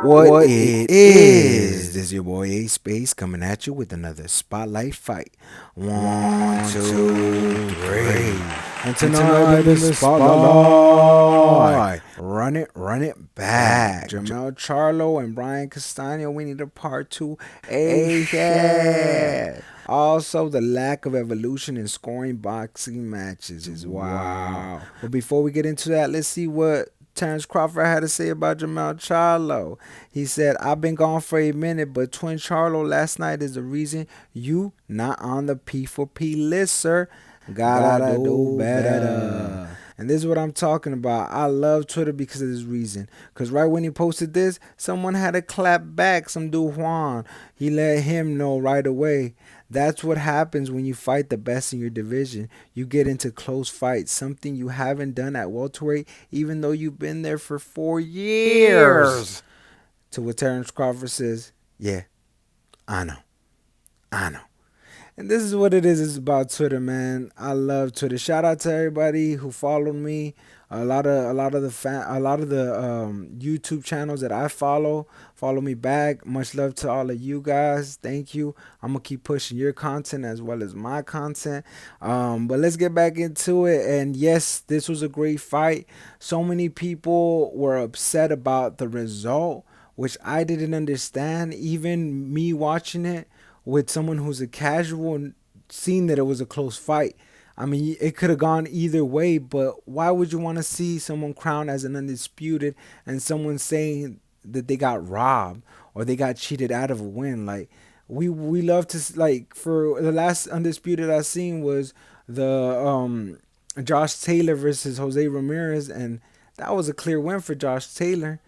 What it is? This is your boy A Space coming at you with another spotlight fight. One, two, three. And tonight in the spotlight, run it back. Jermell, Charlo, and Brian Castano. We need a part two. A Also, the lack of evolution in scoring boxing matches. Wow. But before we get into that, let's see what Terrence Crawford had to say about Jermell Charlo. He said, I've been gone for a minute, but Twin Charlo last night is the reason you not on the P4P list, sir. Gotta do better. And this is what I'm talking about. I love Twitter because of this reason. Because right when he posted this, someone had to clap back. Some dude, Juan. He let him know right away. That's what happens when you fight the best in your division. You get into close fights, something you haven't done at welterweight, even though you've been there for 4 years. To what Terrence Crawford says, yeah, I know. I know. And this is what it is. It's about Twitter, man. I love Twitter. Shout out to everybody who followed me. A lot of the YouTube channels that I follow me back. Much love to all of you guys. Thank you. I'm gonna keep pushing your content as well as my content. But let's get back into it. And yes, this was a great fight. So many people were upset about the result, which I didn't understand. Even me watching it with someone who's a casual and seeing that it was a close fight. I mean, it could have gone either way, but why would you want to see someone crowned as an undisputed and someone saying that they got robbed or they got cheated out of a win? Like, we love to, like, for the last undisputed I seen was the Josh Taylor versus Jose Ramirez, and that was a clear win for Josh Taylor.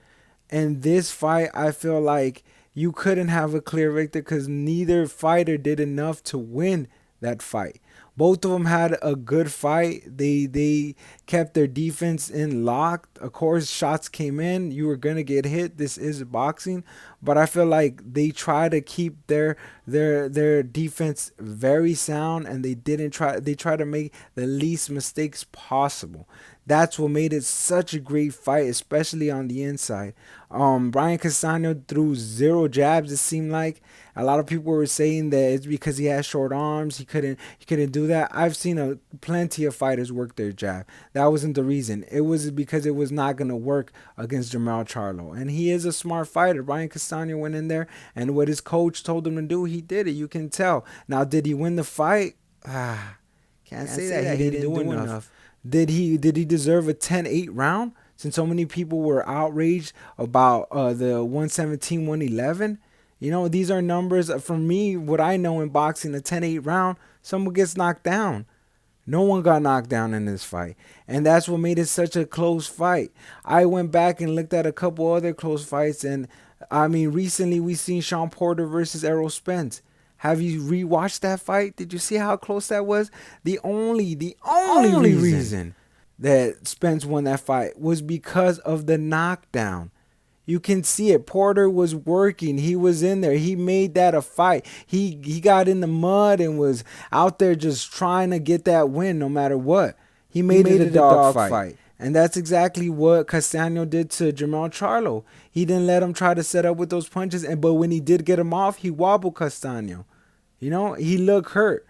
And this fight, I feel like you couldn't have a clear victor because neither fighter did enough to win that fight. Both of them had a good fight. They kept their defense in locked. Of course, shots came in. You were gonna get hit. This is boxing, but I feel like they try to keep their defense very sound, and they didn't try. They try to make the least mistakes possible. That's what made it such a great fight, especially on the inside. Brian Castano threw zero jabs. It seemed like a lot of people were saying that it's because he has short arms. He couldn't do that. I've seen plenty of fighters work their jab. That wasn't the reason. It was because it was not gonna work against Jermell Charlo, and he is a smart fighter. Brian Castano went in there, and what his coach told him to do, he did it. You can tell. Now, did he win the fight? Can't say that he didn't do enough. Did he deserve a 10-8 round? Since so many people were outraged about the 117, 111. You know, these are numbers for me. What I know in boxing, a 10-8 round, someone gets knocked down. No one got knocked down in this fight. And that's what made it such a close fight. I went back and looked at a couple other close fights. And, I mean, recently we seen Sean Porter versus Errol Spence. Have you rewatched that fight? Did you see how close that was? The only reason that Spence won that fight was because of the knockdown. You can see it. Porter was working. He was in there. He made that a fight. He got in the mud and was out there just trying to get that win no matter what. He made it a dog fight. And that's exactly what Castano did to Jermell Charlo. He didn't let him try to set up with those punches, but when he did get him off, he wobbled Castano. You know, he looked hurt.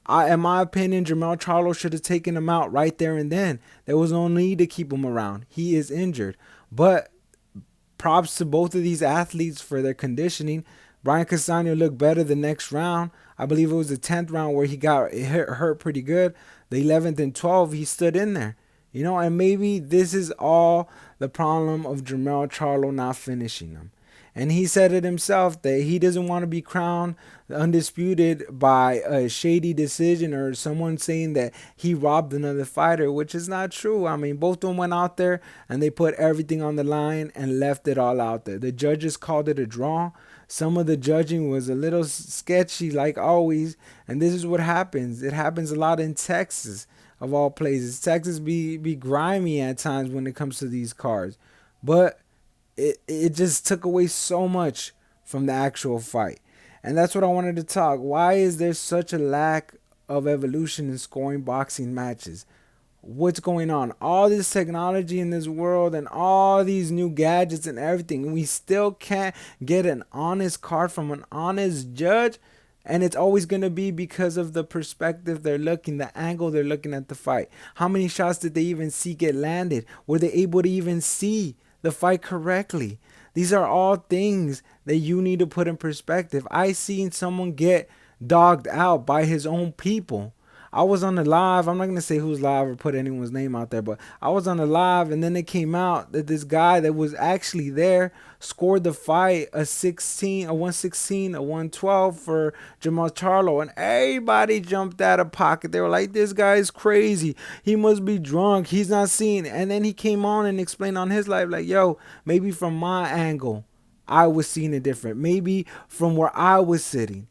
In my opinion, Jermell Charlo should have taken him out right there and then. There was no need to keep him around. He is injured. But props to both of these athletes for their conditioning. Brian Castano looked better the next round. I believe it was the 10th round where he got hurt pretty good. The 11th and 12th, he stood in there. You know, and maybe this is all the problem of Jermell Charlo not finishing him. And he said it himself that he doesn't want to be crowned undisputed by a shady decision or someone saying that he robbed another fighter, which is not true. I mean, both of them went out there and they put everything on the line and left it all out there. The judges called it a draw. Some of the judging was a little sketchy, like always. And this is what happens. It happens a lot in Texas, of all places. Texas be grimy at times when it comes to these cards. But it just took away so much from the actual fight. And that's what I wanted to talk. Why is there such a lack of evolution in scoring boxing matches? what's going on, all this technology in this world and all these new gadgets and everything, we still can't get an honest card from an honest judge. And it's always going to be because of the perspective they're looking, the angle they're looking at the fight. How many shots did they even see get landed? Were they able to even see the fight correctly? These are all things that you need to put in perspective. I seen someone get dogged out by his own people. I was on the live. I'm not gonna say who's live or put anyone's name out there, but I was on the live, and then it came out that this guy that was actually there scored the fight a 16, a 116, a 112 for Jermell Charlo, and everybody jumped out of pocket. They were like, "This guy is crazy. He must be drunk. He's not seeing." And then he came on and explained on his live, like, "Yo, maybe from my angle, I was seeing it different. Maybe from where I was sitting,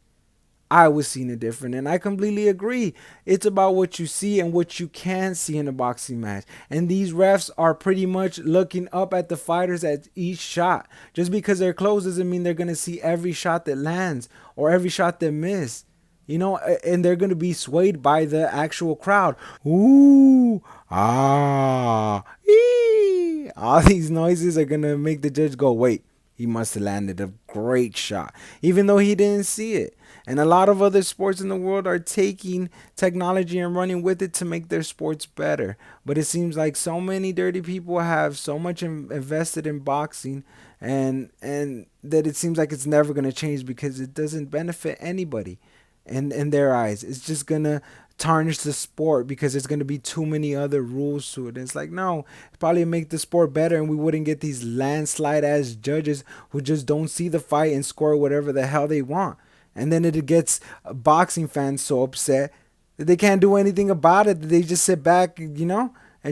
I was seeing it different." And I completely agree. It's about what you see and what you can see in a boxing match. And these refs are pretty much looking up at the fighters at each shot. Just because they're close doesn't mean they're going to see every shot that lands or every shot that miss. And they're going to be swayed by the actual crowd. Ooh, ah, ee. All these noises are going to make the judge go, wait, he must have landed a great shot, even though he didn't see it. And a lot of other sports in the world are taking technology and running with it to make their sports better. But it seems like so many dirty people have so much invested in boxing, and that it seems like it's never going to change because it doesn't benefit anybody in their eyes. It's just going to tarnish the sport because there's going to be too many other rules to it. And it's like, no, it's probably make the sport better, and we wouldn't get these landslide ass judges who just don't see the fight and score whatever the hell they want. And then it gets boxing fans so upset that they can't do anything about it. They just sit back, and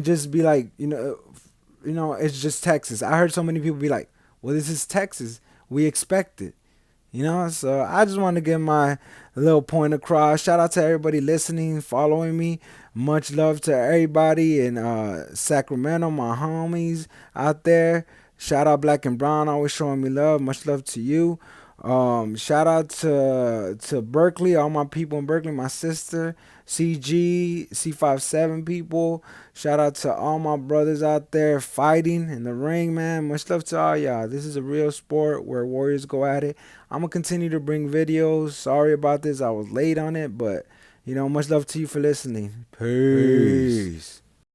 just be like, it's just Texas. I heard so many people be like, well, this is Texas. We expect it. So I just want to get my little point across. Shout out to everybody listening, following me. Much love to everybody in Sacramento, my homies out there. Shout out Black and Brown, always showing me love. Much love to you. Shout out to Berkeley, all my people in Berkeley, my sister, CG, C57 people. Shout out to all my brothers out there fighting in the ring, man. Much love to all y'all. This is a real sport where warriors go at it. I'm gonna continue to bring videos. Sorry about this, I was late on it, but much love to you for listening. Peace.